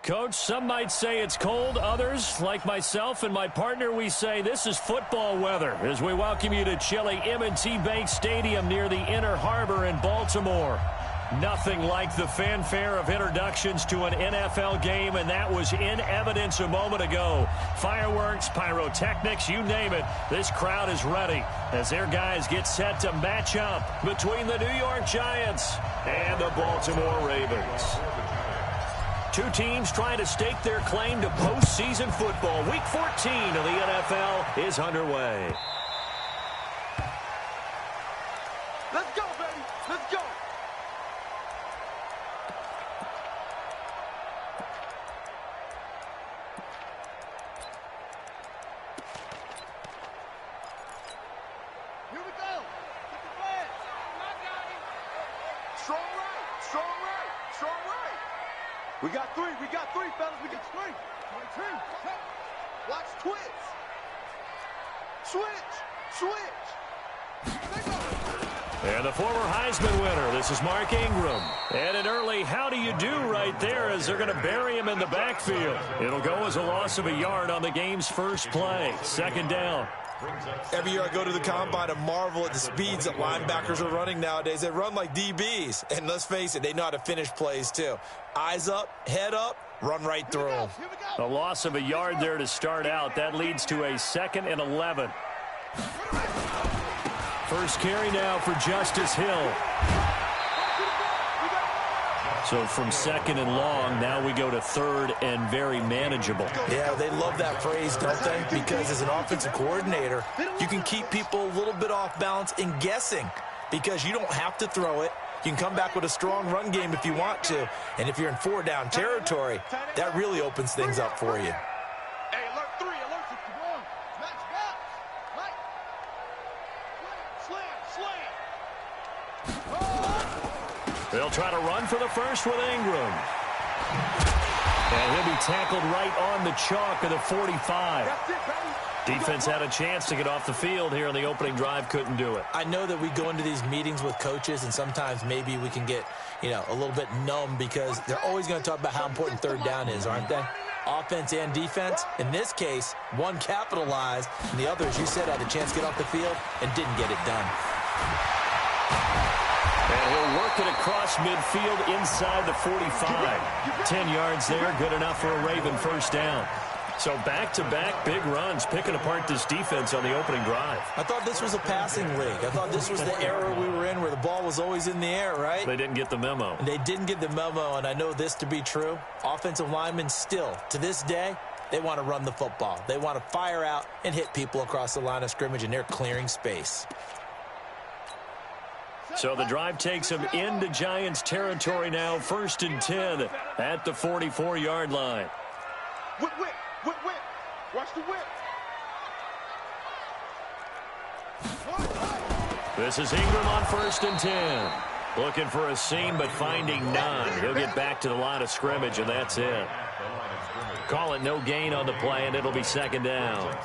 Coach, some might say it's cold. Others, like myself and my partner, we say this is football weather as we welcome you to chilly M&T Bank Stadium near the Inner Harbor in Baltimore. Nothing like the fanfare of introductions to an NFL game, and that was in evidence a moment ago. Fireworks, pyrotechnics, you name it. This crowd is ready as their guys get set to match up between the New York Giants and the Baltimore Ravens. Two teams trying to stake their claim to postseason football. Week 14 of the NFL is underway. Let's go, baby. Let's go. Here we go. Get the flag. Strong right. Strong right. Strong right. We got three, fellas. We got three. Watch twitch. Switch. And the former Heisman winner, this is Mark Ingram. And an early how do you do right there as they're going to bury him in the backfield. It'll go as a loss of a yard on the game's first play. Second down. Every year I go to the combine and marvel at the speeds that linebackers are running nowadays. They run like DBs. And let's face it, they know how to finish plays too. Eyes up, head up, run right through them. A loss of a yard there to start out. That leads to a 2nd and 11. First carry now for Justice Hill. So from 2nd and long, now we go to 3rd and very manageable. Yeah, they love that phrase, don't they? Because as an offensive coordinator, you can keep people a little bit off balance in guessing because you don't have to throw it. You can come back with a strong run game if you want to. And if you're in 4-down territory, that really opens things up for you. Hey, alert 3, alert 51. Match back. Right. Slam. They'll try to run for the first with Ingram. And he'll be tackled right on the chalk of the 45. That's it, baby. Defense had a chance to get off the field here on the opening drive, couldn't do it. I know that we go into these meetings with coaches, and sometimes maybe we can get, a little bit numb because they're always going to talk about how important 3rd down is, aren't they? Offense and defense. In this case, one capitalized, and the other, as you said, had a chance to get off the field and didn't get it done. And he'll work it across midfield inside the 45. 10 yards there, good enough for a Raven first down. So back-to-back big runs, picking apart this defense on the opening drive. I thought this was a passing league. I thought this was the era we were in where the ball was always in the air, right? They didn't get the memo. And they didn't get the memo, and I know this to be true. Offensive linemen still, to this day, they want to run the football. They want to fire out and hit people across the line of scrimmage, and they're clearing space. So the drive takes them into Giants territory now, 1st and 10 at the 44-yard line. Whip. Watch the whip. This is Ingram on 1st and 10. Looking for a seam, but finding none. He'll get back to the line of scrimmage, and that's it. Call it no gain on the play, and it'll be 2nd down. At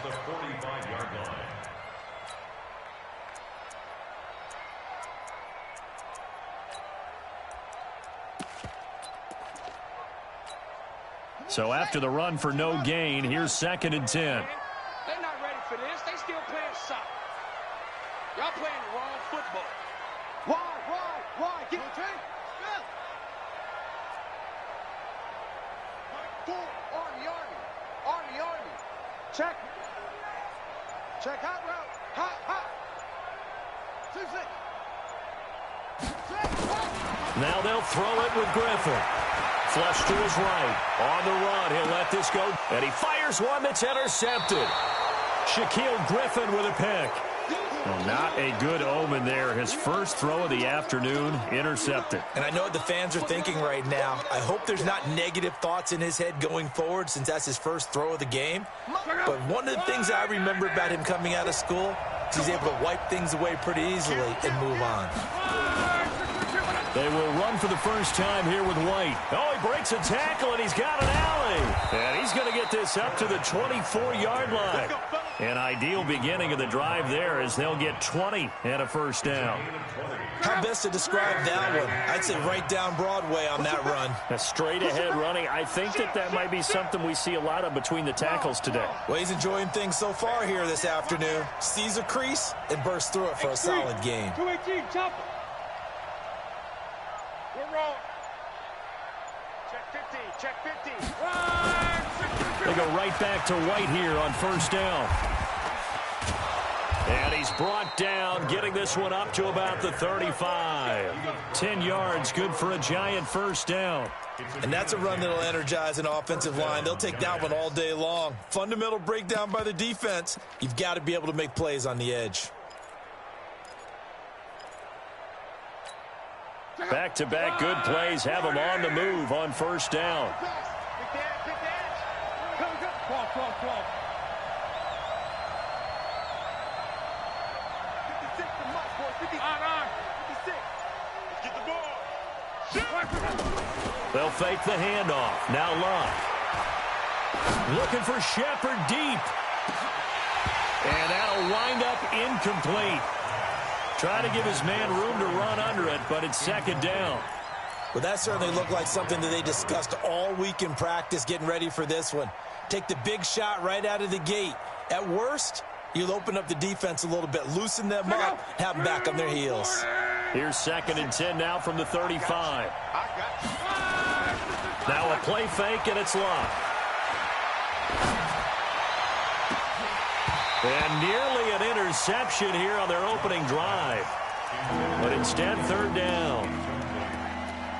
the 45-yard line. So after the run for no gain, here's 2nd and 10. They're not ready for this. They still playing soccer. Y'all playing the wrong football. Why? Get the team. Army. Check. Hot route. Hot. 2-6. Now they'll throw it with Griffin. Flush to his right. On the run, he'll let this go. And he fires one that's intercepted. Shaquille Griffin with a pick. Well, not a good omen there. His first throw of the afternoon, intercepted. And I know what the fans are thinking right now. I hope there's not negative thoughts in his head going forward since that's his first throw of the game. But one of the things I remember about him coming out of school is he's able to wipe things away pretty easily and move on. They will run for the first time here with White. Oh, he breaks a tackle, and he's got an alley. And he's going to get this up to the 24-yard line. An ideal beginning of the drive there as they'll get 20 and a first down. How best to describe that one? I'd say right down Broadway on that run. A straight ahead running. I think that might be something we see a lot of between the tackles today. Well, he's enjoying things so far here this afternoon. Sees a crease and bursts through it for a solid gain. 218, chopper. We're wrong. Check 15, check 15. They go right back to White here on first down. And he's brought down, getting this one up to about the 35. 10 yards, good for a giant first down. And that's a run that'll energize an offensive line. They'll take that one all day long. Fundamental breakdown by the defense. You've got to be able to make plays on the edge. Back-to-back good plays have them on the move on first down. They'll fake the handoff. Now Love. Looking for Shepard deep. And that'll wind up incomplete. Trying to give his man room to run under it, but it's second down. Well, that certainly looked like something that they discussed all week in practice getting ready for this one. Take the big shot right out of the gate. At worst, you'll open up the defense a little bit, loosen them up, have them back on their heels. Here's 2nd and 10 now from the 35. Now a play fake, and it's Love. And nearly an interception here on their opening drive. But instead, 3rd down.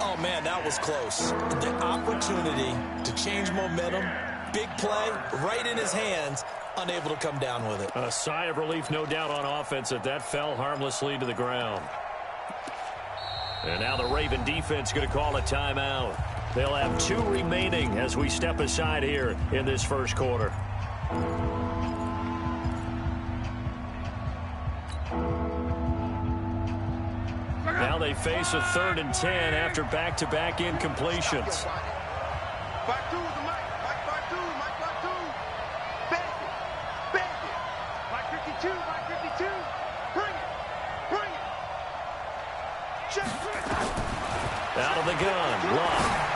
Oh, man, that was close. The opportunity to change momentum, big play, right in his hands, unable to come down with it. A sigh of relief, no doubt, on offense that fell harmlessly to the ground. And now the Raven defense going to call a timeout. They'll have 2 remaining as we step aside here in this first quarter. Now they face a 3rd and 10 after back-to-back incompletions. Out of the gun, Love.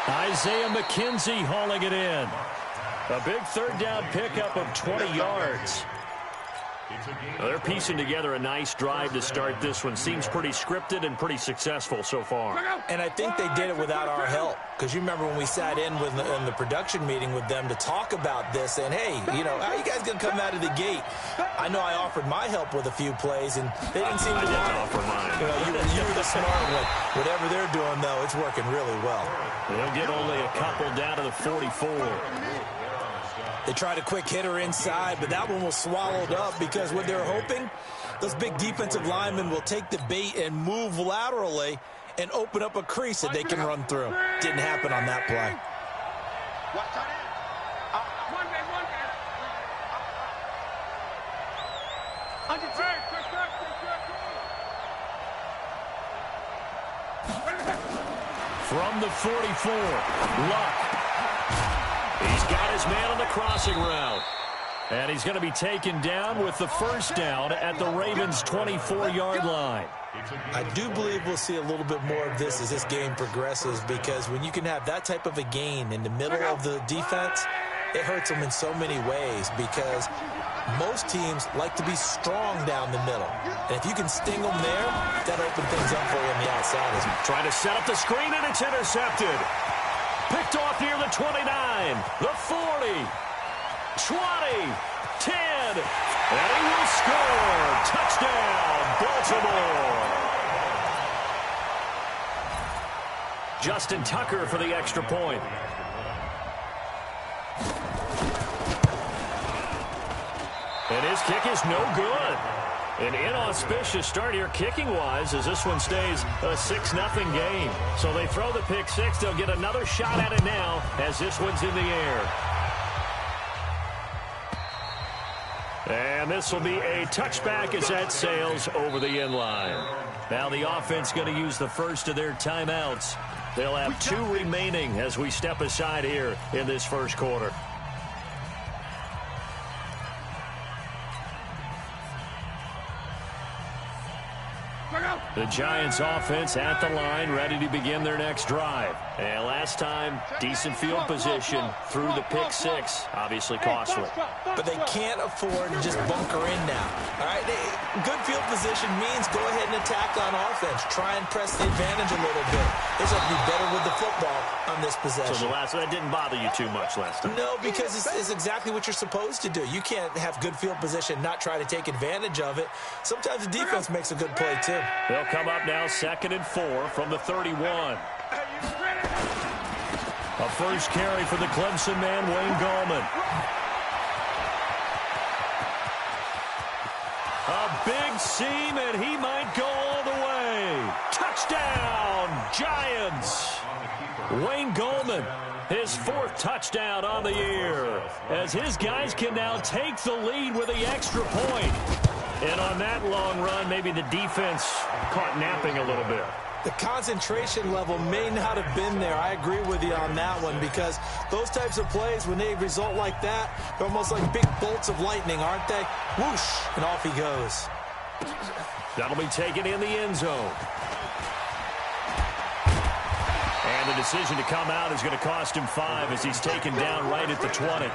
Isaiah McKenzie hauling it in. A big 3rd down pickup of 20 yards. Well, they're piecing together a nice drive to start this one. Seems pretty scripted and pretty successful so far. And I think they did it without our help. Because you remember when we sat in the production meeting with them to talk about this, and hey, you know, how are you guys going to come out of the gate? I know I offered my help with a few plays, and they didn't seem to want it. Offer mine. You know, you were the smart one. Whatever they're doing, though, it's working really well. They'll get only a couple down to the 44. They tried a quick hitter inside, but that one was swallowed up because what they're hoping, those big defensive linemen will take the bait and move laterally and open up a crease that they can run through. Didn't happen on that play. From the 44, Luck. He's got his man on the crossing route. And he's going to be taken down with the first down at the Ravens' 24-yard line. I do believe we'll see a little bit more of this as this game progresses, because when you can have that type of a gain in the middle of the defense, it hurts them in so many ways, because most teams like to be strong down the middle. And if you can sting them there, that'll open things up for you on the outside. Trying to set up the screen, and it's intercepted. Picked off near the 29, the 40, 20, 10, and he will score. Touchdown, Baltimore. Justin Tucker for the extra point. And his kick is no good. An inauspicious start here kicking-wise as this one stays a 6-0 game. So they throw the pick six. They'll get another shot at it now as this one's in the air. And this will be a touchback as that sails over the end line. Now the offense going to use the first of their timeouts. They'll have 2 remaining as we step aside here in this first quarter. The Giants offense at the line, ready to begin their next drive. And last time, decent field position through the pick six. Obviously costly. But they can't afford to just bunker in now. All right, good field position means go ahead and attack on offense. Try and press the advantage a little bit. They just have to be better with the football on this possession. So that didn't bother you too much last time? No, because it's exactly what you're supposed to do. You can't have good field position, not try to take advantage of it. Sometimes the defense makes a good play, too. They'll come up now 2nd and 4 from the 31. A first carry for the Clemson man, Wayne Gallman. A big seam, and he might go all the way. Touchdown, Giants. Wayne Gallman, his 4th touchdown on the year, as his guys can now take the lead with the extra point. And on that long run, maybe the defense caught napping a little bit. The concentration level may not have been there. I agree with you on that one, because those types of plays, when they result like that, they're almost like big bolts of lightning, aren't they? Whoosh, and off he goes. That'll be taken in the end zone. And the decision to come out is going to cost him 5 as he's taken down right at the 20.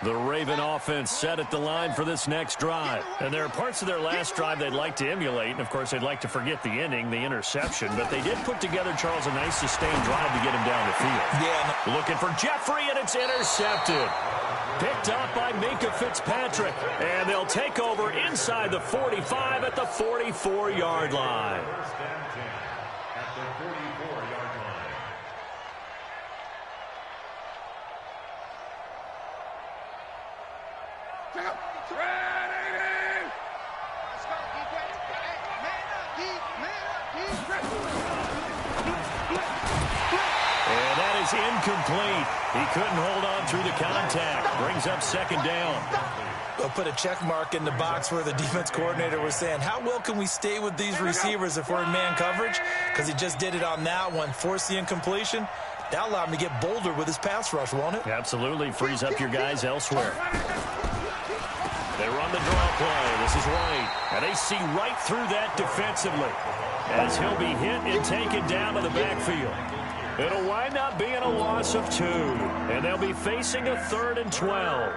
The Raven offense set at the line for this next drive. And there are parts of their last drive they'd like to emulate. And, of course, they'd like to forget the inning, the interception. But they did put together, Charles, a nice sustained drive to get him down the field. Yeah. Looking for Jeffrey, and it's intercepted. Picked up by Minkah Fitzpatrick. And they'll take over inside the 45 at the 44-yard line. Incomplete. He couldn't hold on through the contact. Brings up 2nd down. They'll put a check mark in the box where the defense coordinator was saying, how well can we stay with these receivers if we're in man coverage? Because he just did it on that one. Force the incompletion. That'll allow him to get bolder with his pass rush, won't it? Absolutely. Frees up your guys elsewhere. They run the draw play. This is White. And they see right through that defensively as he'll be hit and taken down to the backfield. It'll wind up being a loss of 2, and they'll be facing a 3rd and 12.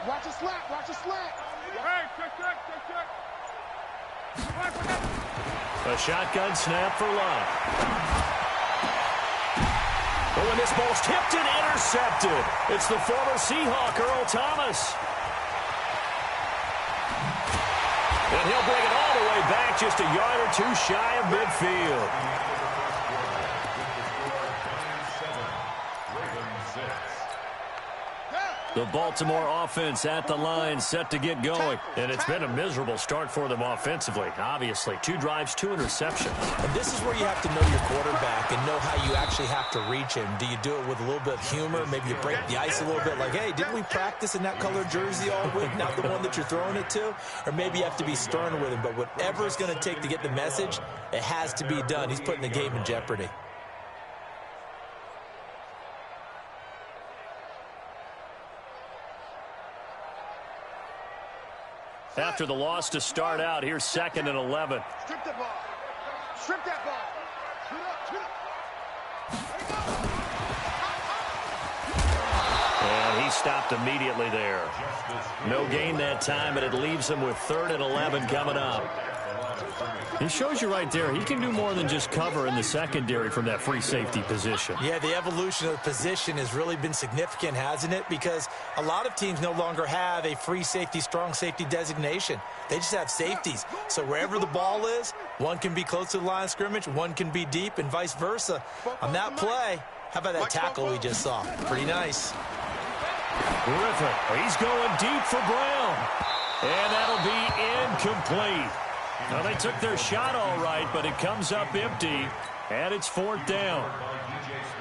Watch a slap, watch a slap. A shotgun snap for Love. But when this ball's tipped and intercepted, it's the former Seahawk, Earl Thomas. And he'll bring it all the way back, just a yard or 2 shy of midfield. The Baltimore offense at the line, set to get going. And it's been a miserable start for them offensively. Obviously, 2 drives, 2 interceptions. And this is where you have to know your quarterback and know how you actually have to reach him. Do you do it with a little bit of humor? Maybe you break the ice a little bit, like, hey, didn't we practice in that color jersey all week, not the one that you're throwing it to? Or maybe you have to be stern with him. But whatever it's going to take to get the message, it has to be done. He's putting the game in jeopardy. After the loss to start out, here's 2nd and 11. Strip the ball. Strip that ball. And he stopped immediately there. No gain that time, but it leaves him with 3rd and 11 coming up. He shows you right there, he can do more than just cover in the secondary from that free safety position. Yeah, the evolution of the position has really been significant, hasn't it? Because a lot of teams no longer have a free safety, strong safety designation. They just have safeties. So wherever the ball is, one can be close to the line of scrimmage, one can be deep, and vice versa. On that play, how about that tackle we just saw? Pretty nice. Griffin, he's going deep for Brown. And that'll be incomplete. Well, they took their shot all right, but it comes up empty, and it's 4th down.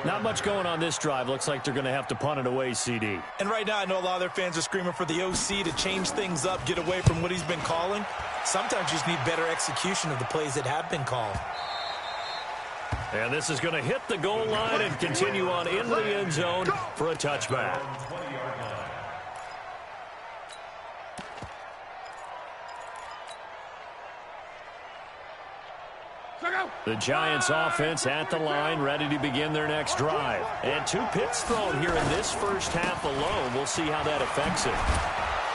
Not much going on this drive. Looks like they're going to have to punt it away, CD. And right now, I know a lot of their fans are screaming for the OC to change things up, get away from what he's been calling. Sometimes you just need better execution of the plays that have been called. And this is going to hit the goal line and continue on into the end zone for a touchback. The Giants offense at the line, ready to begin their next drive. And 2 picks thrown here in this first half alone. We'll see how that affects it.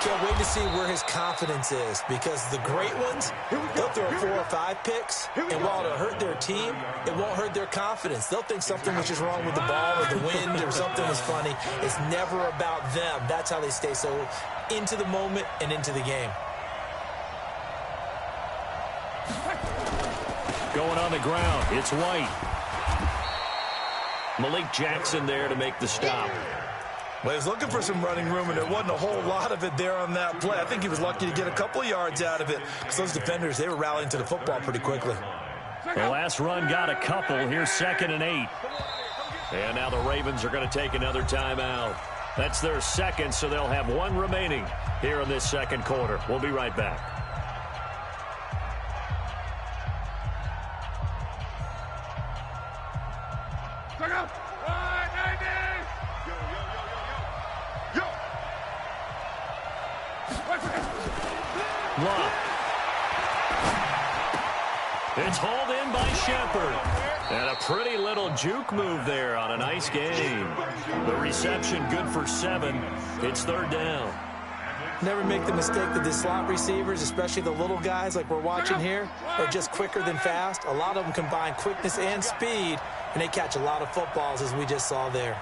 Can't wait to see where his confidence is, because the great ones, they'll throw 4 or 5 picks, and while it'll hurt their team, it won't hurt their confidence. They'll think something was just wrong with the ball or the wind or something was funny. It's never about them. That's how they stay so into the moment and into the game. Going on the ground, it's White. Malik Jackson there to make the stop. Well, he was looking for some running room, and there wasn't a whole lot of it there on that play. I think he was lucky to get a couple of yards out of it, because those defenders, they were rallying to the football pretty quickly. The last run got a couple. Here's 2nd and 8. And now the Ravens are going to take another timeout. That's their second, so they'll have 1 remaining here in this second quarter. We'll be right back. It's hauled in by Shepard. And a pretty little juke move there on a nice game. The reception good for 7. It's 3rd down. Never make the mistake that the slot receivers, especially the little guys like we're watching here, are just quicker than fast. A lot of them combine quickness and speed, and they catch a lot of footballs, as we just saw there.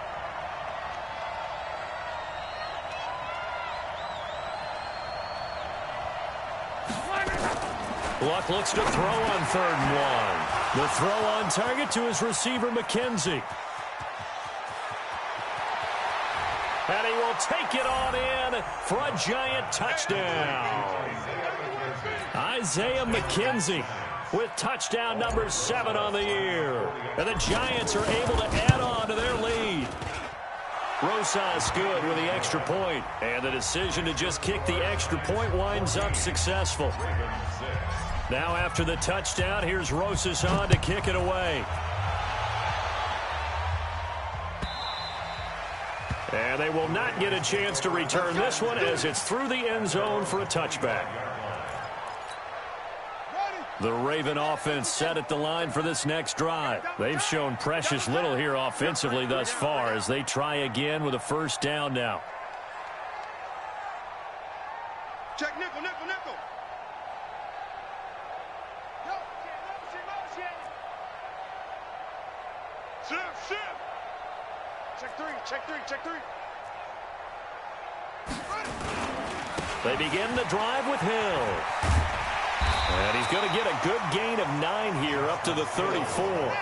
Luck looks to throw on 3rd and 1. The throw on target to his receiver, McKenzie. And he will take it on in for a Giant touchdown. Isaiah McKenzie with touchdown number 7 on the year. And the Giants are able to add on to their lead. Rosas good with the extra point. And the decision to just kick the extra point winds up successful. Now after the touchdown, here's Rosas on to kick it away. And they will not get a chance to return this one as it's through the end zone for a touchback. The Raven offense set at the line for this next drive. They've shown precious little here offensively thus far as they try again with a 1st down now. Check nickel, nickel, nickel. Shift. Check 3, check 3, check 3. They begin the drive with Hill. And he's going to get a good gain of 9 here up to the 34.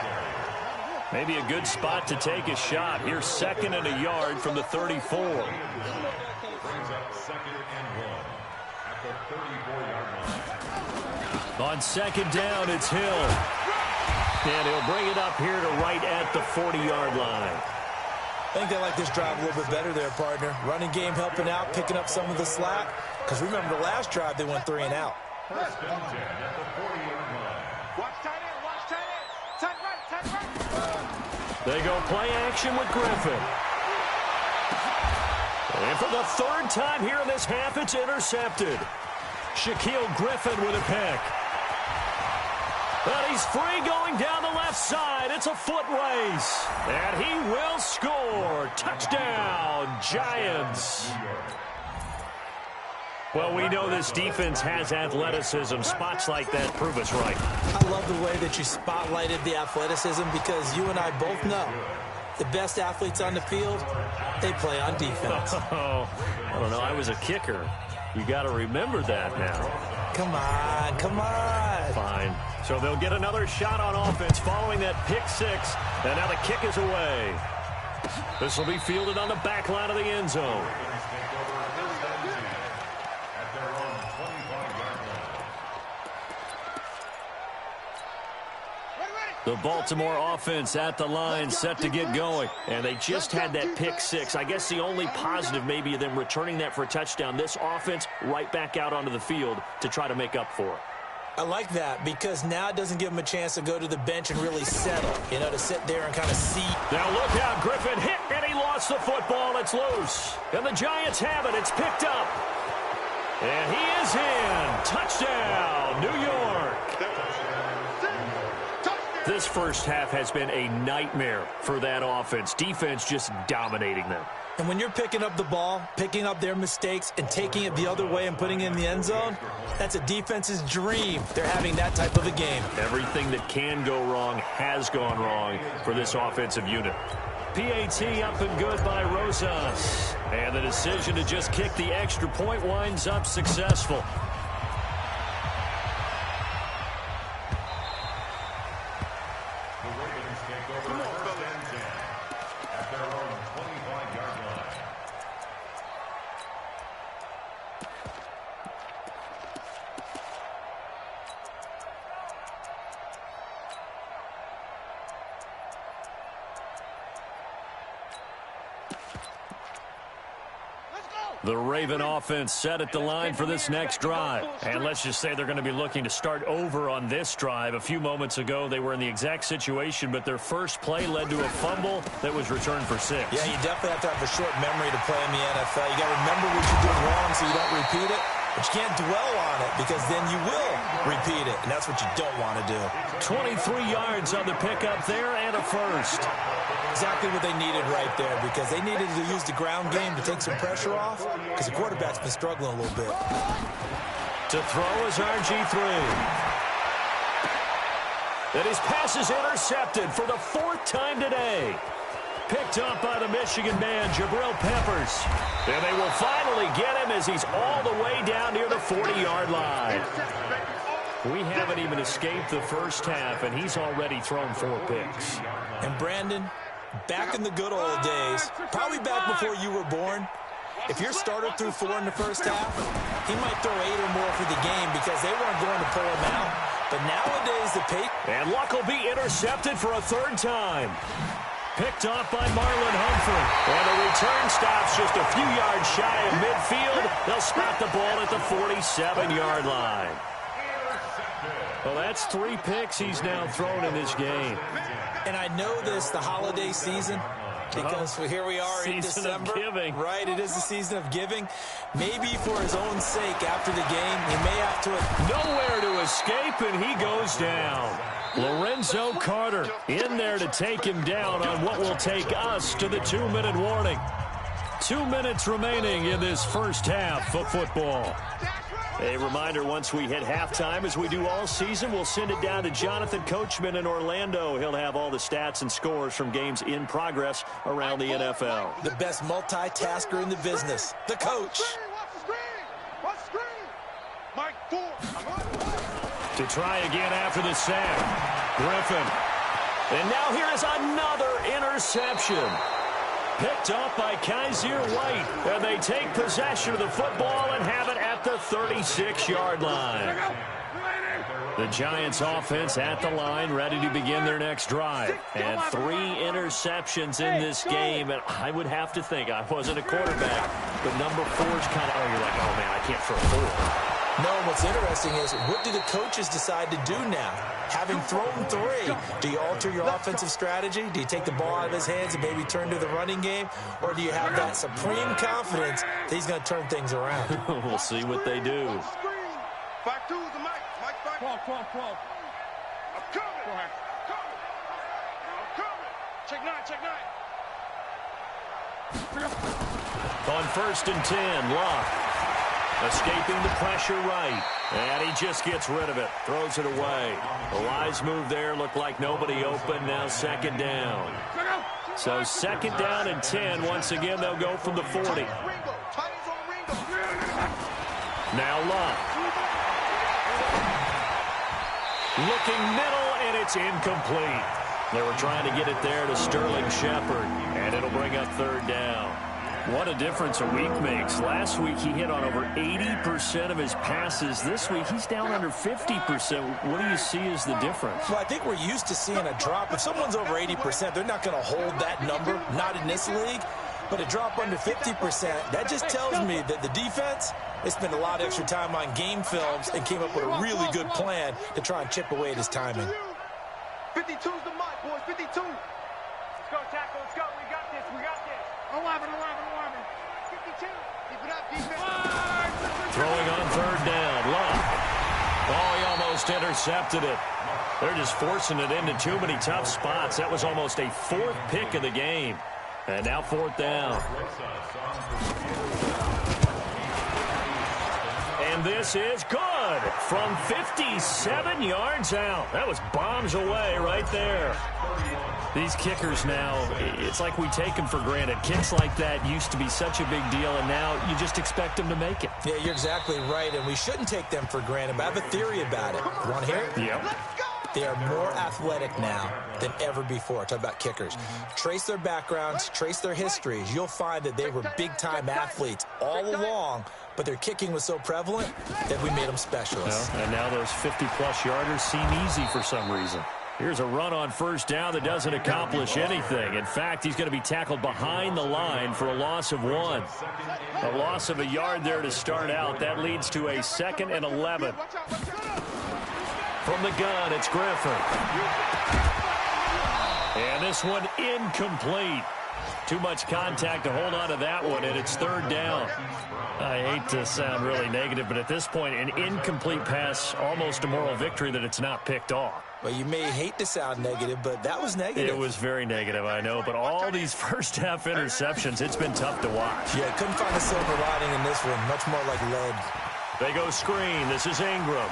Maybe a good spot to take a shot. Here's 2nd and a yard from the 34. Brings up 2nd and 1 at the 34-yard line. On 2nd down, it's Hill. And he'll bring it up here to right at the 40-yard line. I think they like this drive a little bit better there, partner. Running game helping out, picking up some of the slack. Because remember, the last drive, they went 3 and out. 1st and 10 at the 40-yard line. Watch tight end, watch tight end. Tight right. They go play action with Griffin. And for the 3rd time here in this half, it's intercepted. Shaquille Griffin with a pick. But he's free going down the left side. It's a foot race. And he will score. Touchdown, Giants. Well, we know this defense has athleticism. Spots like that prove us right. I love the way that you spotlighted the athleticism, because you and I both know the best athletes on the field, they play on defense. Oh, I don't know. I was a kicker. You got to remember that now. Come on, come on. Fine. So they'll get another shot on offense following that pick 6. And now the kick is away. This will be fielded on the back line of the end zone. The Baltimore offense at the line, set to get going. And they just had that pick six. I guess the only positive maybe of them returning that for a touchdown. This offense right back out onto the field to try to make up for it. I like that because now it doesn't give them a chance to go to the bench and really settle, to sit there and kind of see. Now look out, Griffin hit, and he lost the football. It's loose. And the Giants have it. It's picked up. And he is in. Touchdown, New York. This first half has been a nightmare for that offense. Defense just dominating them. And when you're picking up the ball, picking up their mistakes, and taking it the other way and putting it in the end zone, that's a defense's dream. They're having that type of a game. Everything that can go wrong has gone wrong for this offensive unit. PAT up and good by Rosas. And the decision to just kick the extra point winds up successful. The Raven offense set at the line for this next drive. And let's just say they're going to be looking to start over on this drive. A few moments ago, they were in the exact situation, but their first play led to a fumble that was returned for 6. Yeah, you definitely have to have a short memory to play in the NFL. You got to remember what you did wrong so you don't repeat it. But you can't dwell on it because then you will repeat it, and that's what you don't want to do. 23 yards on the pickup there and a first. Exactly what they needed right there because they needed to use the ground game to take some pressure off because the quarterback's been struggling a little bit. To throw is RG3. And his pass is intercepted for the 4th time today. Picked up by the Michigan man, Jabril Peppers. And they will finally get him as he's all the way down near the 40-yard line. We haven't even escaped the first half, and he's already thrown 4 picks. And Brandon, back in the good old days, probably back before you were born, if your starter threw 4 in the first half, he might throw 8 or more for the game because they weren't going to pull him out. But nowadays, the pace... And Luck will be intercepted for a 3rd time. Picked off by Marlon Humphrey. And the return stops just a few yards shy of midfield. They'll spot the ball at the 47-yard line. Well, that's 3 picks he's now thrown in this game. And I know this, the holiday season, because here we are in December. Season of giving. Right, it is the season of giving. Maybe for his own sake after the game, he may have to... Nowhere to escape, and he goes down. Lorenzo Carter in there to take him down on what will take us to the 2-minute warning. 2 minutes remaining in this first half of football. A reminder, once we hit halftime, as we do all season, we'll send it down to Jonathan Coachman in Orlando. He'll have all the stats and scores from games in progress around the NFL. The best multitasker in the business, the coach. To try again after the sack, Griffin. And now here is another interception. Picked up by Kaiser White. And they take possession of the football and have it at the 36-yard line. The Giants offense at the line, ready to begin their next drive. And 3 interceptions in this game. And I would have to think, I wasn't a quarterback, but number 4 is kind of, you're like, oh, man, I can't throw 4. No, what's interesting is, what do the coaches decide to do now? Having thrown 3, do you alter your offensive strategy? Do you take the ball out of his hands and maybe turn to the running game? Or do you have that supreme confidence that he's going to turn things around? We'll see what they do. Back to the mic. Mike, back. 12. I'm coming. Go ahead. I'm coming. Check 9. On 1st and 10, Locke. Escaping the pressure right. And he just gets rid of it. Throws it away. The wise move there. Looked like nobody open. Now 2nd down. So 2nd down and 10. Once again, they'll go from the 40. Now Locke. Looking middle, and it's incomplete. They were trying to get it there to Sterling Shepard. And it'll bring up 3rd down. What a difference a week makes. Last week, he hit on over 80% of his passes. This week, he's down under 50%. What do you see as the difference? Well, I think we're used to seeing a drop. If someone's over 80%, they're not going to hold that number, not in this league. But a drop under 50%, that just tells me that the defense, they spent a lot of extra time on game films and came up with a really good plan to try and chip away at his timing. 52's the mark, boys. 52. Let's go, tackle. Let's go. We got this. We got this. 11. 52. Keep it up, defense. Throwing on third down. Luck. Oh, he almost intercepted it. They're just forcing it into too many tough spots. That was almost a fourth pick of the game. And now fourth down. And this is good from 57 yards out. That was bombs away right there. These kickers now, it's like we take them for granted. Kicks like that used to be such a big deal, and now you just expect them to make it. Yeah, you're exactly right, and we shouldn't take them for granted, but I have a theory about it. You want to hear it? Yep. They are more athletic now than ever before. Talk about kickers. Trace their backgrounds, trace their histories. You'll find that they were big-time athletes all along, but their kicking was so prevalent that we made them specialists. Well, and now those 50-plus yarders seem easy for some reason. Here's a run on first down that doesn't accomplish anything. In fact, he's going to be tackled behind the line for a loss of 1. A loss of a yard there to start out. That leads to a 2nd and 11. From the gun, it's Griffin. And this one incomplete. Too much contact to hold on to that one, and it's third down. I hate to sound really negative, but at this point, an incomplete pass, almost a moral victory that it's not picked off. Well, you may hate to sound negative, but that was negative. It was very negative, I know, but all these first-half interceptions, it's been tough to watch. Yeah, couldn't find a silver lining in this one. Much more like lead. They go screen. This is Ingram.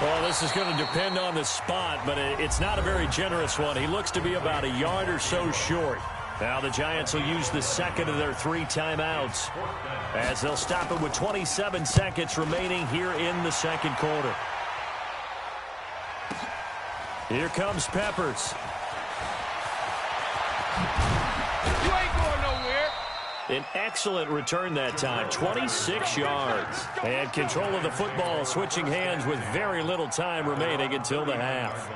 Well, this is going to depend on the spot, but it's not a very generous one. He looks to be about a yard or so short. Now the Giants will use the second of their 3 timeouts as they'll stop it with 27 seconds remaining here in the second quarter. Here comes Peppers. You ain't going nowhere. An excellent return that time, 26 yards. And control of the football, switching hands with very little time remaining until the half.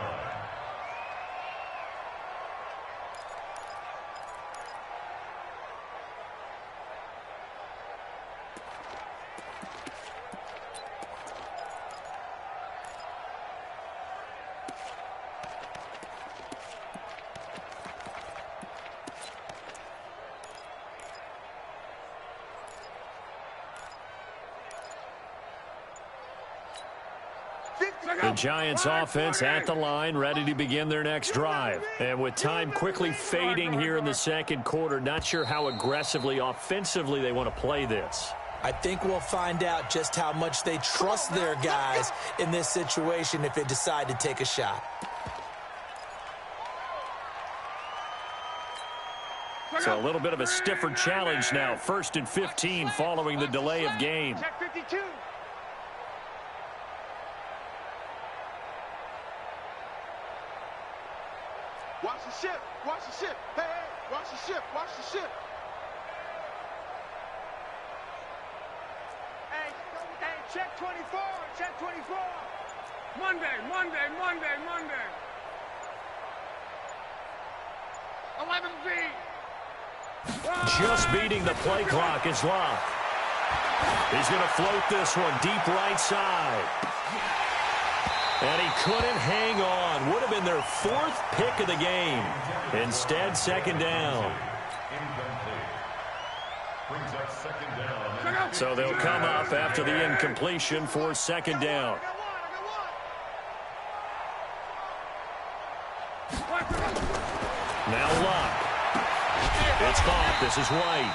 The Giants offense at the line, ready to begin their next drive. And with time quickly fading here in the second quarter, not sure how aggressively, offensively they want to play this. I think we'll find out just how much they trust their guys in this situation if they decide to take a shot. So a little bit of a stiffer challenge now. 1st and 15 following the delay of game. Check 52. Watch the ship. Watch the ship. Hey, hey, watch the ship. Watch the ship. Hey, check 24. Check 24. Monday. 11B. Just beating the play clock is Luck. He's going to float this one deep right side. And he couldn't hang on. Would have been their 4th pick of the game. Instead, second down. So they'll come up after the incompletion for second down. Now Luck. It's caught. This is White.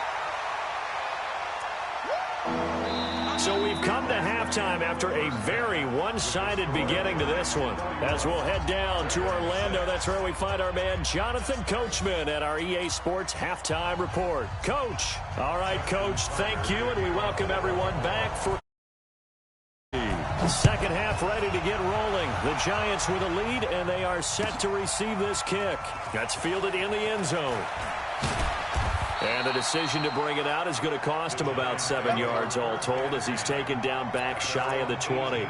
So we've come to halftime after a very one-sided beginning to this one. As we'll head down to Orlando, that's where we find our man Jonathan Coachman at our EA Sports Halftime Report. Coach. All right, Coach, thank you, and we welcome everyone back for second half ready to get rolling. The Giants with a lead, and they are set to receive this kick. That's fielded in the end zone. And the decision to bring it out is going to cost him about 7 yards all told as he's taken down back shy of the 20.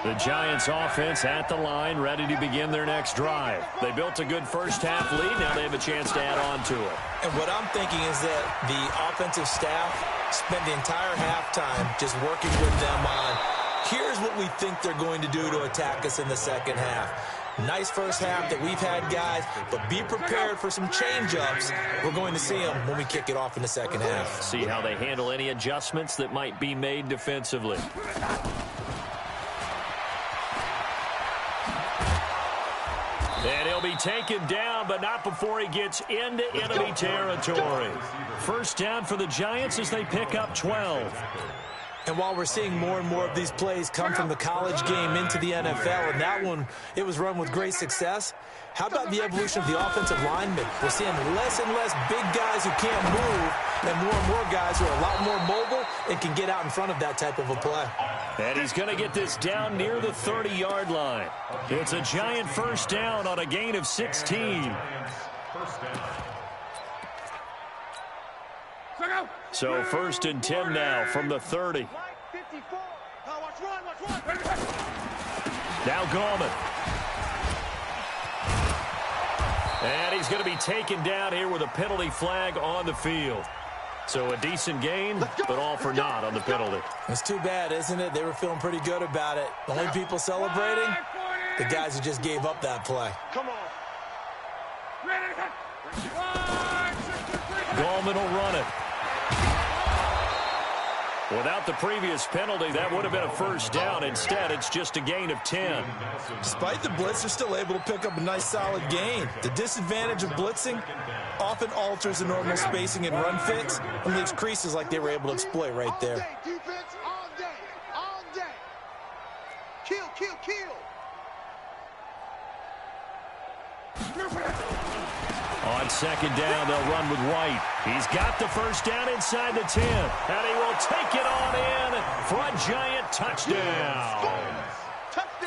The Giants offense at the line, ready to begin their next drive. They built a good first-half lead. Now they have a chance to add on to it. And what I'm thinking is that the offensive staff spent the entire halftime just working with them on, here's what we think they're going to do to attack us in the second half. Nice first half that we've had, guys, but be prepared for some change-ups. We're going to see them when we kick it off in the second half. See how they handle any adjustments that might be made defensively. And he'll be taken down, but not before he gets into enemy territory. First down for the Giants as they pick up 12. And while we're seeing more and more of these plays come from the college game into the NFL, and that one, it was run with great success, how about the evolution of the offensive linemen? We're seeing less and less big guys who can't move and more guys who are a lot more mobile and can get out in front of that type of a play. And he's going to get this down near the 30-yard line. It's a Giant first down on a gain of 16. So first and 10 now from the 30. Now Gallman. And he's going to be taken down here with a penalty flag on the field. So a decent gain, but all for naught on the penalty. It's too bad, isn't it? They were feeling pretty good about it. The only people celebrating, the guys who just gave up that play. Come on. Gallman will run it. Without the previous penalty, that would have been a first down. Instead, it's just a gain of 10. Despite the blitz, they're still able to pick up a nice, solid gain. The disadvantage of blitzing often alters the normal spacing and run fits and leaves creases like they were able to exploit right there. All day, defense, all day, all day. Kill, kill, kill. On second down, they'll run with White. He's got the first down inside the 10. And he will take it on in for a Giant touchdown.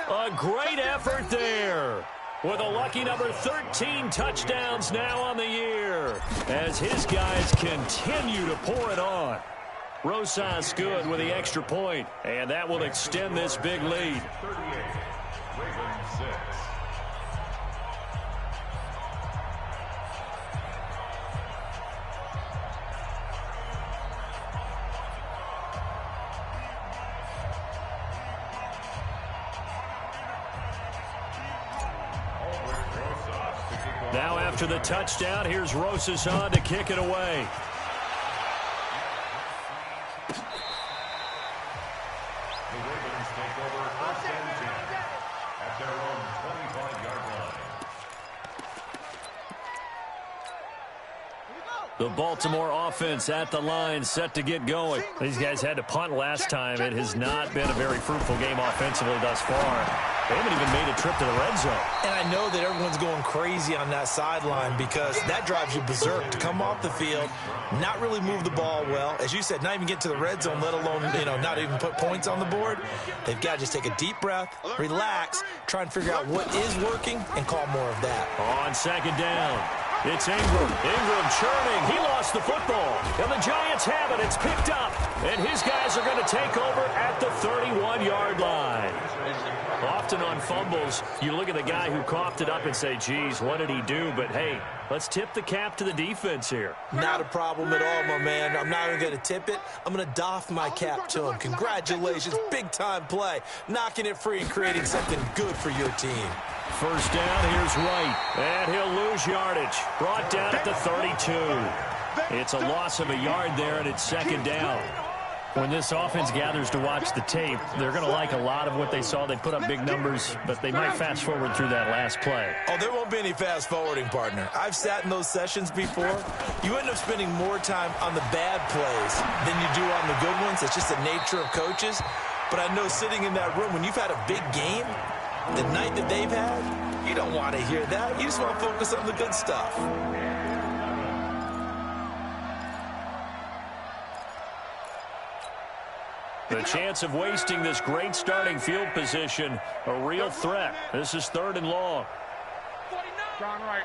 A great effort there. With a lucky number 13 touchdowns now on the year. As his guys continue to pour it on. Rosas good with the extra point. And that will extend this big lead. 38, Ravens 6. Now after the touchdown, here's Rosas on to kick it away. The Ravens take over first and 10 at their own 25-yard line. The Baltimore offense at the line, set to get going. These guys had to punt last time. It has not been a very fruitful game offensively thus far. They haven't even made a trip to the red zone. And I know that everyone's going crazy on that sideline because that drives you berserk to come off the field, not really move the ball well. As you said, not even get to the red zone, let alone, not even put points on the board. They've got to just take a deep breath, relax, try and figure out what is working, and call more of that. On second down, it's Ingram. Ingram churning. He lost the football. And the Giants have it. It's picked up. And his guys are going to take over at the 31-yard line. Often on fumbles, you look at the guy who coughed it up and say, geez, what did he do? But, hey, let's tip the cap to the defense here. Not a problem at all, my man. I'm not even going to tip it. I'm going to doff my cap to him. Congratulations. Big-time play. Knocking it free and creating something good for your team. First down, here's White. And he'll lose yardage. Brought down at the 32. It's a loss of a yard there, and it's second down. When this offense gathers to watch the tape, they're going to like a lot of what they saw. They put up big numbers, but they might fast forward through that last play. Oh, there won't be any fast forwarding, partner. I've sat in those sessions before. You end up spending more time on the bad plays than you do on the good ones. It's just the nature of coaches. But I know sitting in that room, when you've had a big game, the night that they've had, you don't want to hear that. You just want to focus on the good stuff. The chance of wasting this great starting field position, a real threat. This is third and long. John Wright.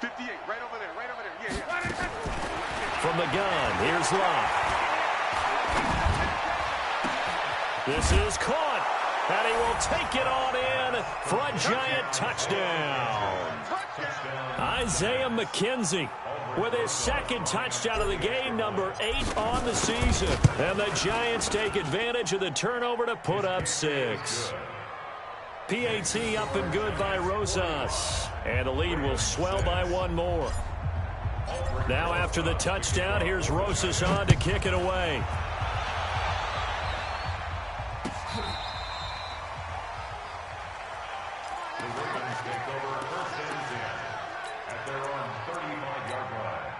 58, right over there, right over there. Yeah. From the gun, here's Love. This is caught, and he will take it on in for a Giant touchdown. Isaiah McKenzie with his second touchdown of the game, number 8 on the season. And the Giants take advantage of the turnover to put up 6. PAT up and good by Rosas. And the lead will swell by 1 more. Now after the touchdown, here's Rosas on to kick it away. The Ravens take over 1st and 10 at their own 35-yard line.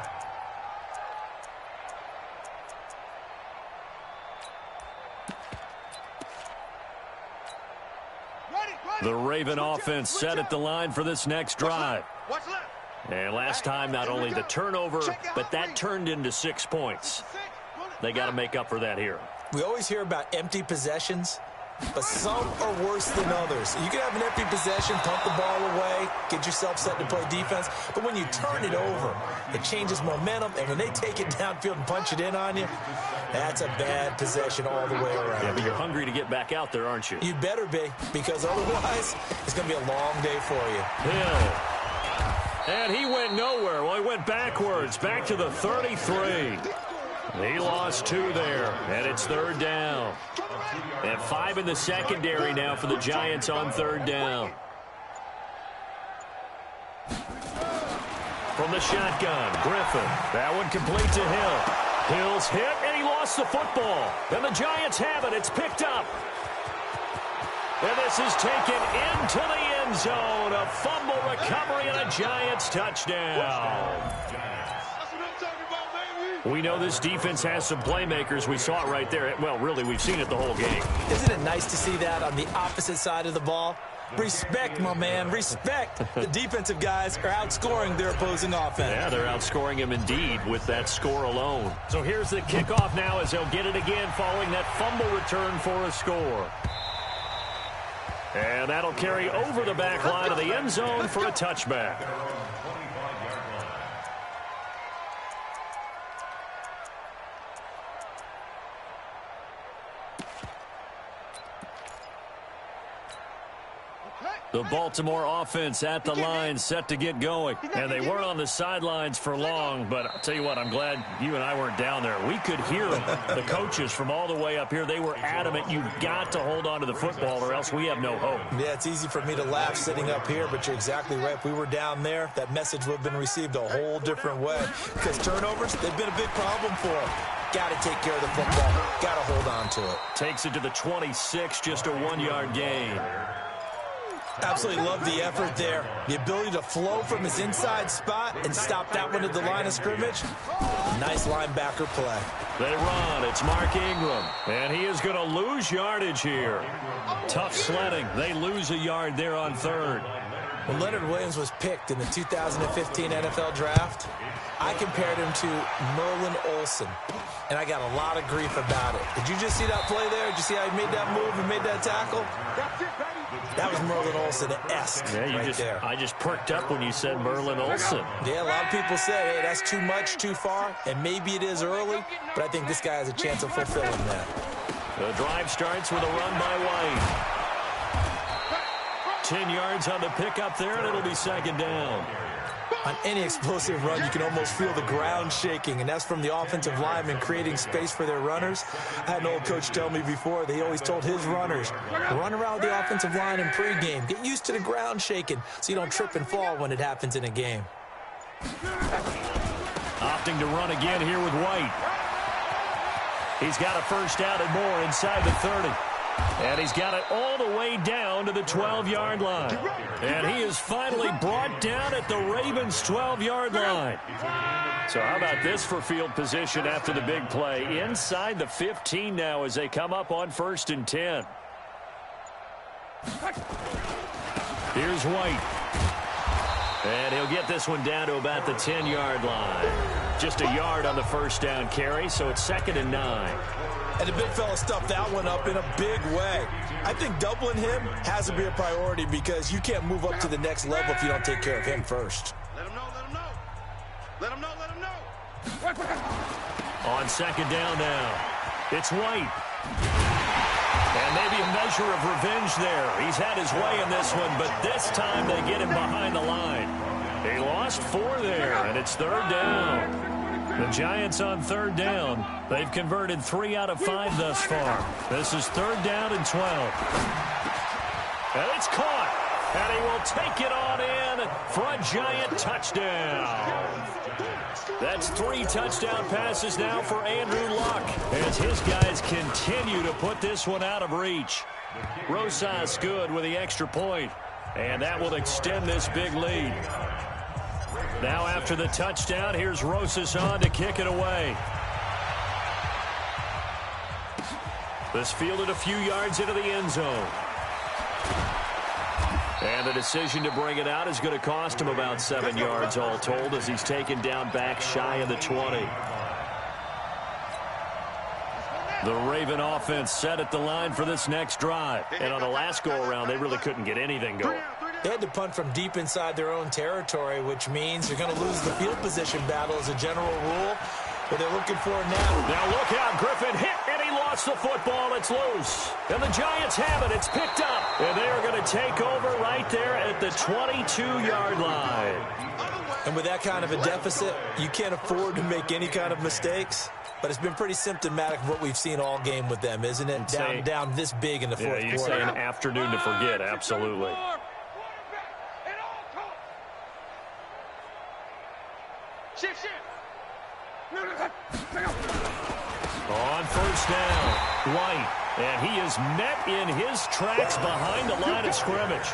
The Raven offense set at the line for this next drive. What's left? And last time, not only the turnover, but that turned into 6 points. They got to make up for that here. We always hear about empty possessions, but some are worse than others. You can have an empty possession, pump the ball away, get yourself set to play defense, but when you turn it over, it changes momentum, and when they take it downfield and punch it in on you, that's a bad possession all the way around. Yeah, but you're hungry to get back out there, aren't you? You better be, because otherwise, it's going to be a long day for you. Hill. And he went nowhere. Well, he went backwards, back to the 33. He lost 2 there, and it's 3rd down. And 5 in the secondary now for the Giants on 3rd down. From the shotgun, Griffin. That one complete to Hill. Hill's hit, and he lost the football. And the Giants have it. It's picked up. And this is taken into the end zone. A fumble recovery and a Giants touchdown. We know this defense has some playmakers. We saw it right there. Well, really, we've seen it the whole game. Isn't it nice to see that on the opposite side of the ball? Respect, my man, respect. The defensive guys are outscoring their opposing offense. Yeah, they're outscoring him indeed with that score alone. So here's the kickoff now as they'll get it again following that fumble return for a score. And that'll carry over the back line of the end zone for a touchback. The Baltimore offense at the line set to get going. And they weren't on the sidelines for long, but I'll tell you what, I'm glad you and I weren't down there. We could hear them. The coaches from all the way up here, they were adamant. You've got to hold on to the football or else we have no hope. Yeah, it's easy for me to laugh sitting up here, but you're exactly right. If we were down there, that message would have been received a whole different way. Because turnovers, they've been a big problem for them. Got to take care of the football. Got to hold on to it. Takes it to the 26, just a 1-yard gain. Absolutely love the effort there. The ability to flow from his inside spot and stop that one at the line of scrimmage. Nice linebacker play. They run. It's Mark Ingram. And he is going to lose yardage here. Tough sledding. They lose a yard there on 3rd. When Leonard Williams was picked in the 2015 NFL Draft, I compared him to Merlin Olsen, and I got a lot of grief about it. Did you just see that play there? Did you see how he made that move and made that tackle? That was Merlin Olsen-esque there. I just perked up when you said Merlin Olsen. Yeah, a lot of people say, hey, that's too much, too far, and maybe it is early, but I think this guy has a chance of fulfilling that. The drive starts with a run by White. 10 yards on the pickup there, and it'll be 2nd down. On any explosive run, you can almost feel the ground shaking, and that's from the offensive linemen creating space for their runners. I had an old coach tell me before, he always told his runners, run around the offensive line in pregame. Get used to the ground shaking so you don't trip and fall when it happens in a game. Opting to run again here with White. He's got a first down and more inside the 30. And he's got it all the way down to the 12-yard line. And he is finally brought down at the Ravens' 12-yard line. So how about this for field position after the big play? Inside the 15 now as they come up on 1st and 10. Here's White. And he'll get this one down to about the 10-yard line. Just a yard on the first down carry, so it's 2nd and 9. And the big fella stuffed that one up in a big way. I think doubling him has to be a priority because you can't move up to the next level if you don't take care of him first. Let him know, let him know. Let him know, let him know. On second down now, it's White. And maybe a measure of revenge there. He's had his way in this one, but this time they get him behind the line. He lost 4 there, and it's third down. The Giants on third down. They've converted 3 out of 5 thus far. This is third down and 12. And it's caught. And he will take it on in for a Giant touchdown. That's 3 touchdown passes now for Andrew Luck as his guys continue to put this one out of reach. Rosas good with the extra point, and that will extend this big lead. Now after the touchdown, here's Rosas on to kick it away. This fielded a few yards into the end zone. And the decision to bring it out is going to cost him about 7 yards all told as he's taken down back shy of the 20. The Raven offense set at the line for this next drive. And on the last go-around, they really couldn't get anything going. They had to punt from deep inside their own territory, which means they're going to lose the field position battle as a general rule. But they're looking for it now. Now look out, Griffin hit, and he lost the football. It's loose. And the Giants have it. It's picked up. And they are going to take over right there at the 22-yard line. And with that kind of a deficit, you can't afford to make any kind of mistakes. But it's been pretty symptomatic of what we've seen all game with them, isn't it? Down this big in the fourth quarter. You say an afternoon to forget, absolutely. Shift. On first down, White, and he is met in his tracks behind the line of scrimmage.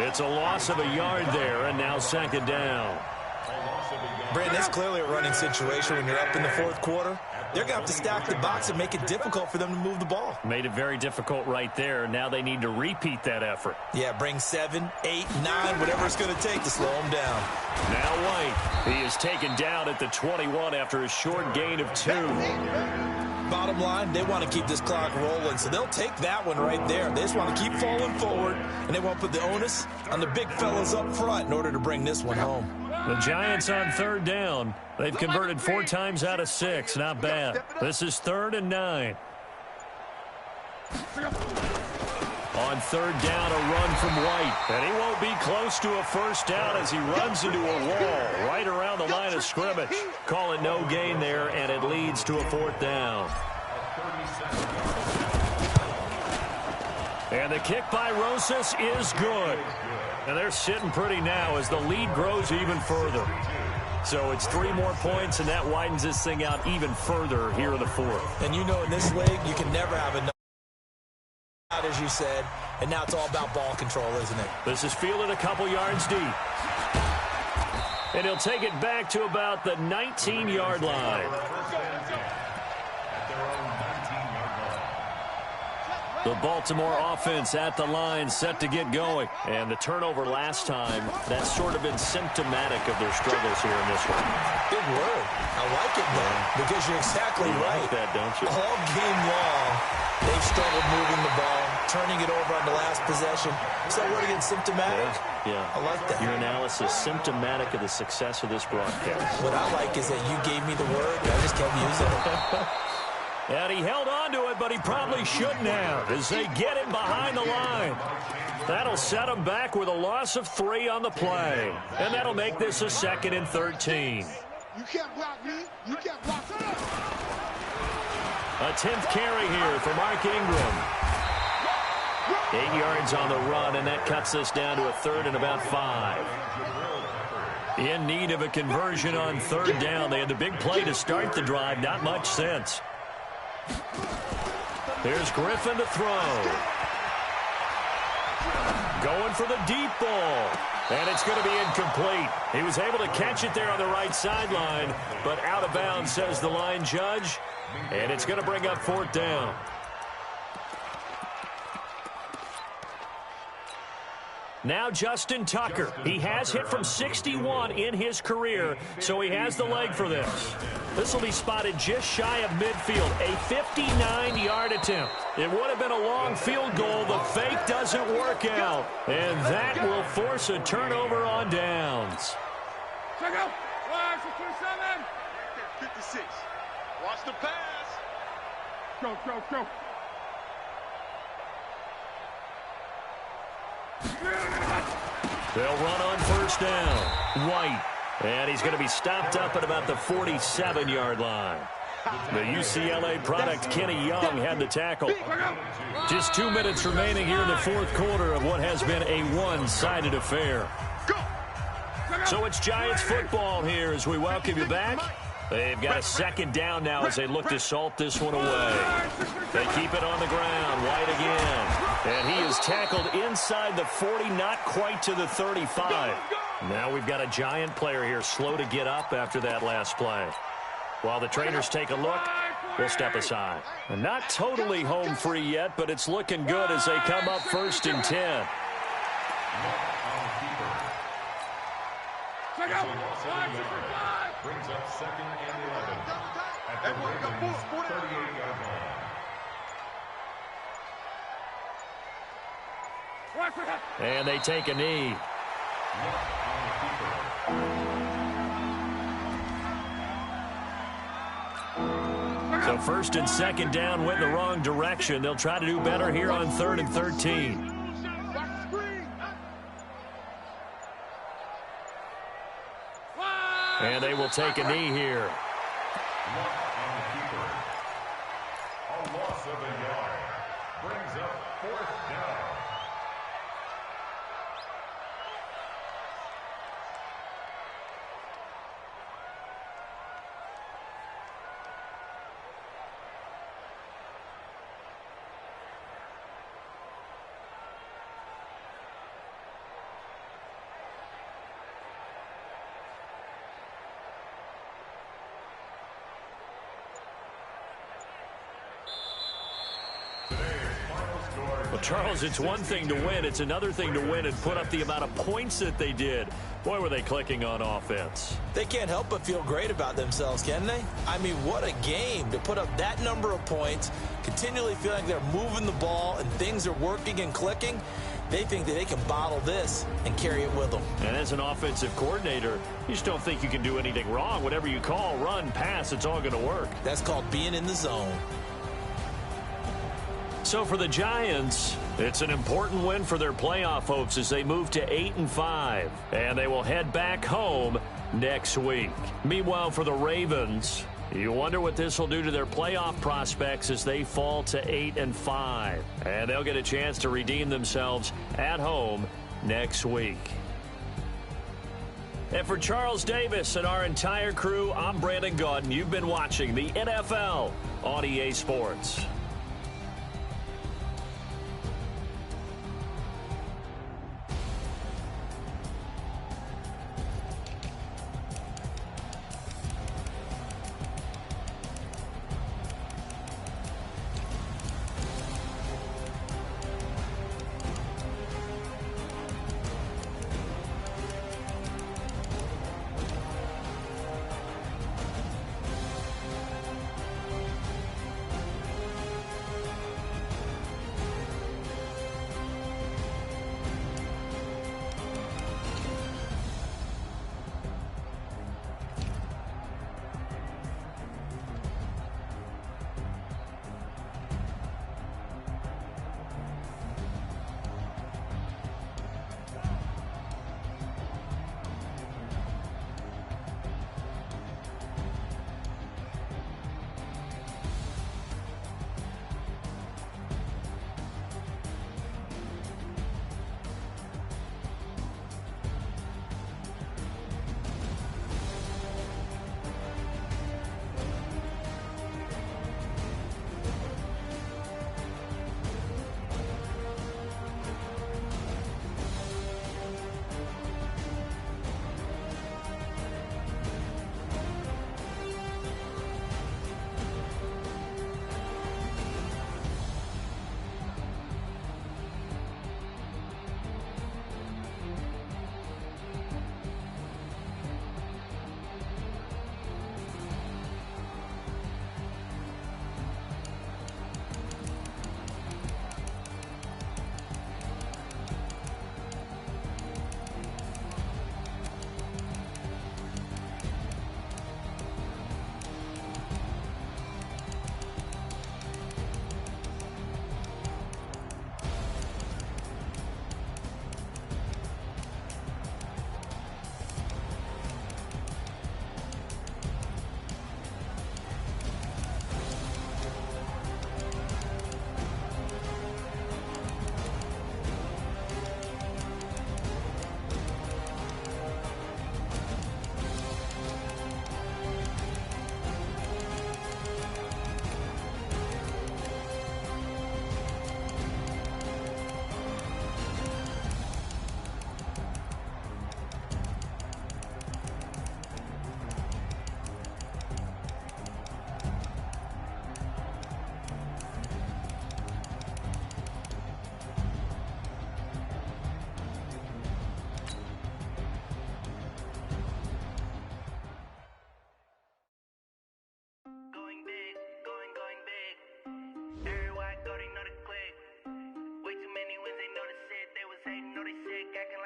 It's a loss of a yard there, and now second down. Brandon, that's clearly a running situation when you're up in the fourth quarter. They're going to have to stack the box and make it difficult for them to move the ball. Made it very difficult right there. Now they need to repeat that effort. Yeah, bring 7, 8, 9, whatever it's going to take to slow them down. Now White, he is taken down at the 21 after a short gain of 2. Bottom line, they want to keep this clock rolling, so they'll take that one right there. They just want to keep falling forward, and they want to put the onus on the big fellas up front in order to bring this one home. The Giants on third down. They've converted 4 times out of 6. Not bad. This is 3rd and 9. On third down, a run from White. And he won't be close to a first down as he runs into a wall right around the line of scrimmage. Call it no gain there, and it leads to a 4th down. And the kick by Rosas is good. And they're sitting pretty now as the lead grows even further. So it's 3 more points, and that widens this thing out even further here in the 4th. And you know in this league, you can never have enough, as you said, and now it's all about ball control, isn't it? This is fielded a couple yards deep. And he'll take it back to about the 19-yard line. The Baltimore offense at the line, set to get going. And the turnover last time, that's sort of been symptomatic of their struggles here in this one. Big word. I like it, though, because you're exactly right. Like that, don't you? All game long, they've struggled moving the ball, turning it over on the last possession. So what again, symptomatic? Yeah. I like that. Your analysis, symptomatic of the success of this broadcast. What I like is that you gave me the word, and I just kept using it. And he held on to it, but he probably shouldn't have as they get him behind the line. That'll set him back with a loss of 3 on the play. And that'll make this a 2nd and 13. You can't block me. You can't block me. A 10th carry here for Mark Ingram. 8 yards on the run, and that cuts us down to a 3rd and about 5. In need of a conversion on third down. They had the big play to start the drive. Not much sense. There's Griffin to throw. Going for the deep ball. And it's going to be incomplete. He was able to catch it there on the right sideline, but out of bounds, says the line judge. And it's going to bring up 4th down. Now Justin Tucker. He has hit from 61 in his career, so he has the leg for this. This will be spotted just shy of midfield, a 59-yard attempt. It would have been a long field goal. The fake doesn't work out, and that will force a turnover on downs. Watch the 27. 56. Watch the pass. Go. They'll run on first down. White. And he's going to be stopped up at about the 47-yard line. The UCLA product, Kenny Young, had the tackle. Just 2 minutes remaining here in the fourth quarter of what has been a one-sided affair. So it's Giants football here as we welcome you back. They've got a second down now as they look to salt this one away. They keep it on the ground. White again. And he is tackled inside the 40, not quite to the 35. Now we've got a Giant player here slow to get up after that last play. While the trainers take a look, we'll step aside. And not totally home free yet, but it's looking good as they come up 1st and 10. Brings up 2nd and 11 at the Ravens' 38-yard line. And they take a knee. So 1st and 2nd down went in the wrong direction. They'll try to do better here on 3rd and 13. And they will take a knee here. A loss of a yard. Brings up 4th down. Well, Charles, it's one thing to win. It's another thing to win and put up the amount of points that they did. Boy, were they clicking on offense. They can't help but feel great about themselves, can they? I mean, what a game to put up that number of points, continually feeling like they're moving the ball and things are working and clicking. They think that they can bottle this and carry it with them. And as an offensive coordinator, you just don't think you can do anything wrong. Whatever you call, run, pass, it's all going to work. That's called being in the zone. So for the Giants, it's an important win for their playoff hopes as they move to 8-5. And they will head back home next week. Meanwhile, for the Ravens, you wonder what this will do to their playoff prospects as they fall to 8-5. And they'll get a chance to redeem themselves at home next week. And for Charles Davis and our entire crew, I'm Brandon Gaudin. You've been watching the NFL on EA Sports.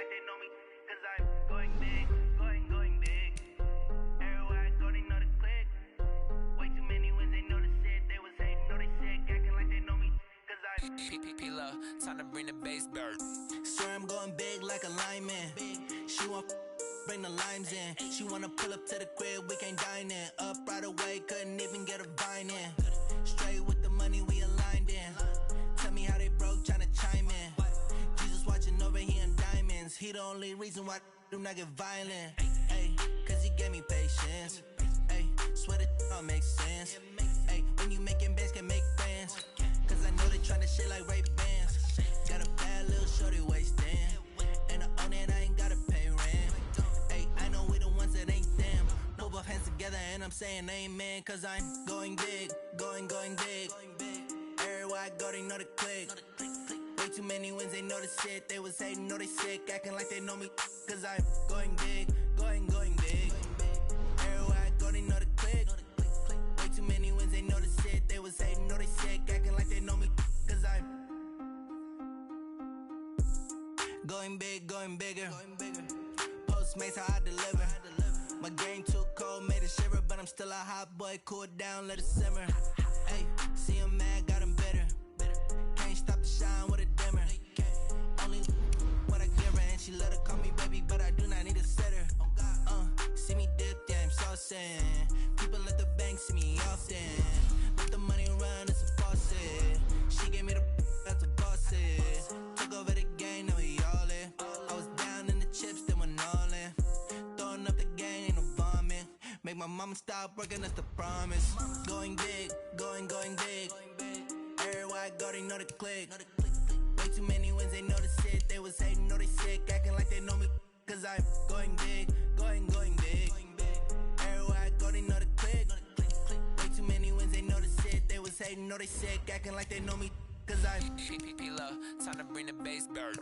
like they know me, cause I'm going big, going big. Everywhere I go, they know the click. Way too many wins, they know the shit. They was hating, know they sick, acting like they know me, cause I'm P-P-P-Love, time to bring the bass bird. Swear I'm going big like a lineman. She want bring the limes in. She wanna pull up to the crib, we can't dine in. Up right away, couldn't even get a vine in. Straight with the money, we aligned in. Tell me how they broke, tryna chime in. Jesus watching over, he in diamonds. He the only reason why do not get violent. Ay, cause he gave me patience. Ay, swear that all makes sense. Ay, when you making bands, can make friends. Cause I know they tryna shit like Ray Bans. Got a bad little shorty wasting. And I own it, I ain't gotta pay rent. Ay, I know we the ones that ain't them. Put both hands together and I'm saying amen. Cause I'm going big, going big. Everywhere I go, they know the click. Way too many wins, they know the shit. They was hating, know they sick, acting like they know me. Cause I'm going big, going big. Everywhere I go, they know the click. Way too many wins, they know the shit. They was hating, know they sick, acting like they know me. Cause I'm going big, going bigger. Postmates how I deliver. My game too cold, made it shiver, but I'm still a hot boy. Cool it down, let it simmer. Hey, see him mad, got him bitter. Can't stop the shine with a dimmer. Only what I give her, and she let her call me baby, but I do not need a sitter. See me dip, yeah, I'm saucing. People at the bank see me often. Let the money run, it's a faucet. She gave me the that's a boss it. Took over the game, now we all in. I was down in the chips, then went all in. Throwing up the game, ain't no vomit. Make my mama stop working, that's the promise. Going big, going big. Everywhere I go, they know the click. Way too many wins, they know the shit. They was hating, know they sick, acting like they know me. Cause I'm going big, going big. Everywhere I go, they know the click. Way too many wins, they know the shit. They was hating, know they sick, acting like they know me. Cause I'm P-P-P-Love, time to bring the bass bird.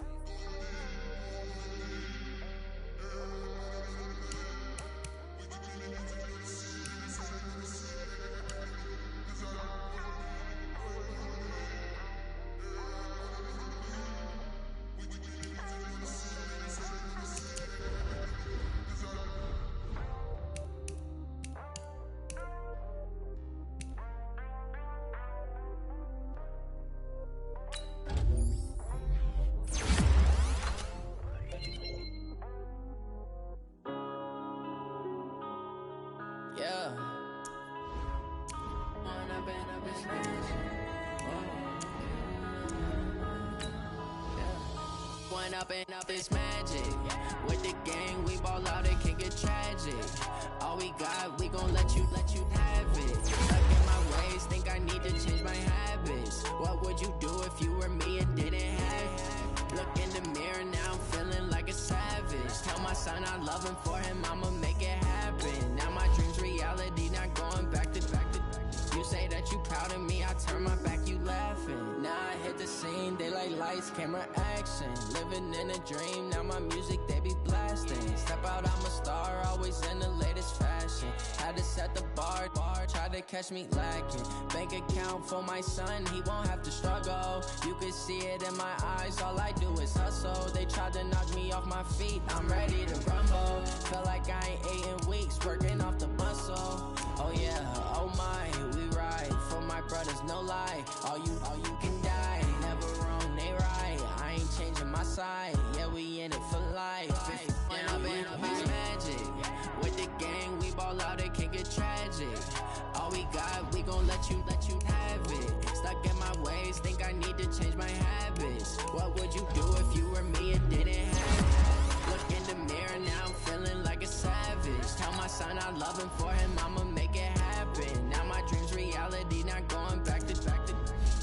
Up is magic. With the gang, we ball out, it can get tragic. All we got, we gon' let you have it. Stuck in my ways, think I need to change my habits. What would you do if you were me and didn't have it? Look in the mirror, now I'm feeling like a savage. Tell my son I love him, for him I'ma make it happen. Now my dream's reality, not going back to. You say that you proud of me, I turn my back, you laughing. Now I hit the scene, they like lights, camera, action. Living in a dream, now my music, they be blasting. Step out, I'm a star, always in the latest fashion. Had to set the bar, try to catch me lacking. Bank account for my son, he won't have to struggle. You can see it in my eyes, all I do is hustle. They tried to knock me off my feet, I'm ready to rumble. Felt like I ain't ate in weeks, working off the muscle. Oh yeah, oh my, we ride for my brothers, no lie. All you can die, never wrong, they right. I ain't changing my side, yeah, we in it for life. And I've been magic. With the gang, we ball out, it can get tragic. All we got, we gon' let you have it. Stuck in my ways, think I need to change my habits. What would you do if you were me and didn't have it? Look in the mirror, now I'm feeling like a savage. Tell my son I love him, for him I'ma make it happen. Now my dream's reality, not going back to.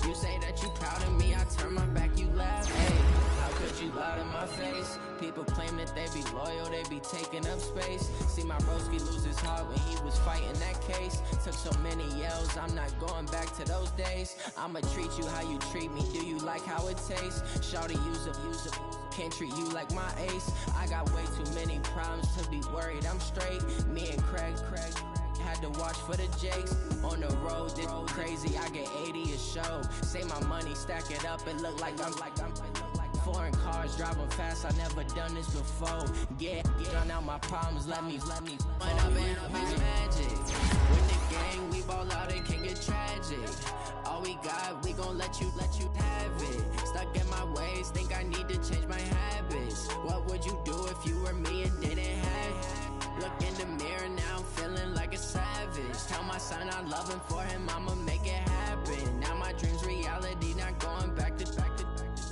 You say that you proud of me, I turn my back, you laugh. Hey, how could you lie to my face? People claim that they be loyal, they be taking up space. See my broski lose his heart when he was fighting that case. Took so many yells, I'm not going back to those days. I'ma treat you how you treat me, do you like how it tastes? Shawty, use up, can't treat you like my ace. I got way too many problems to be worried, I'm straight. Me and Craig had to watch for the Jakes. On the road, this crazy, I get 80 a show. Say my money, stack it up, it look like I'm foreign cars, driving fast, I never done this before. Yeah, drown out my problems, let me When I've been up is magic. With the gang, we ball out, it can get tragic. All we got, we gon' let you have it. Stuck in my ways, think I need to change my habits. What would you do if you were me and didn't have it? Look in the mirror, now I'm feeling like a savage. Tell my son I love him, for him I'ma make it happen. Now my dream's reality, not going back to.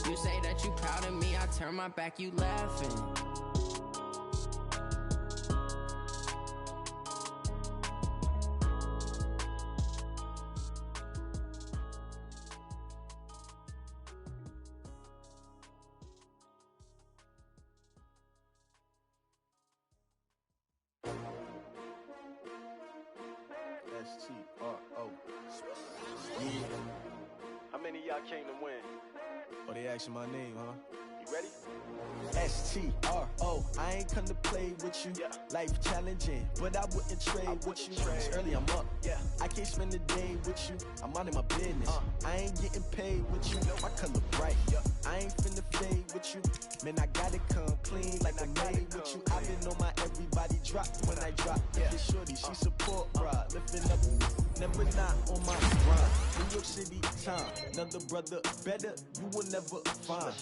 You say that you proud of me, I turn my back, you laughing. S-T-R-O. Yeah. How many of y'all came to win? Oh, they asking my name, huh? You ready? S-T-R-O. I ain't come to play with you. Yeah. Life challenging, but I wouldn't trade with you. It's early, I'm up. Yeah. I can't spend the day with you. I'm minding my business. I ain't getting paid with you. My color bright. Yeah. I ain't finna fade with you. Man, I gotta come clean like I made with you. I've been on my everybody drop when I drop. Yeah. This shorty, she support, bruh. Lifting up, never not on my grind. New York City time. Another brother better, you will never find.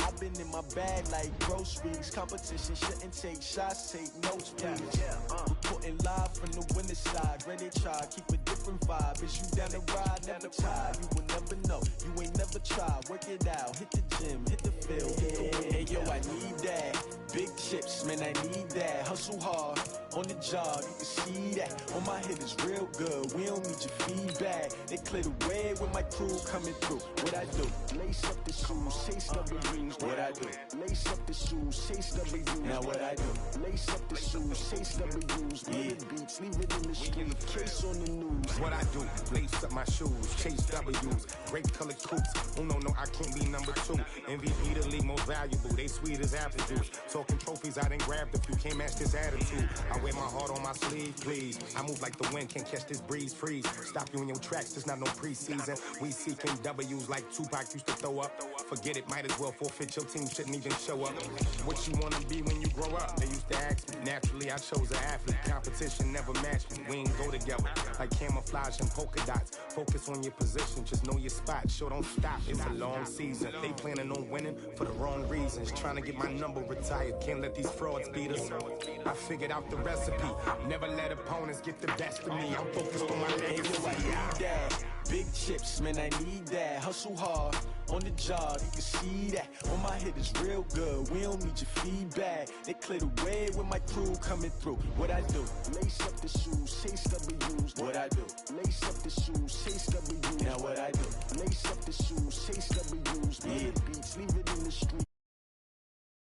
I've been in my bag like groceries. Competition shouldn't take shots, take notes, please. Reporting live from the winning side. Ready to try, keep a different vibe. Is you down the ride, never tired. You will never know, you ain't never tried. Work it out, hit the gym, hit the field, hit the wind. Hey yo, I need that. Big chips, man, I need that. Hustle hard, on the job, you can see that. On my head is real good, we don't need your feedback. They clear the way when my crew coming through. What I do? Lace up the shoes, chase W's. What I do? Lace up the shoes, chase W's. Now what I do? Lace up the shoes, chase W's. Yeah. Beats, leave it in the street, case on the news. What I do? Lace up my shoes, chase W's. Great color coops. Oh no, I can't be number 2. MVP the league most valuable. They sweet as apple juice. Talking trophies, I done grabbed a few. Can't match this attitude. I wear my heart on my sleeve, please. I move like the wind, can't catch this breeze, freeze. Stop you in your tracks, there's not no preseason. We seeking W's like Tupac used to throw up. Forget it, might as well forfeit. Your team shouldn't even show up. What you wanna be when you grow up? They used to ask me. Naturally, I chose an athlete. Competition never matched me. We ain't go together like camouflage and polka dots. Focus on your position, just know your spot. Sure, don't stop. It's a long season. They planning on winning for the wrong reasons. Trying to get my number retired. Can't let these frauds beat us. I figured out the recipe. Never let opponents get the best of me. I'm focused on my legacy. Big chips, man, I need that. Hustle hard, on the job, you can see that. On my head is real good, we don't need your feedback. They clear the way when my crew coming through. What I do? Lace up the shoes, chase W's. What I do? Lace up the shoes, chase W's. Now what I do? Lace up the shoes, chase W's. Yeah. Beats, leave it in the street.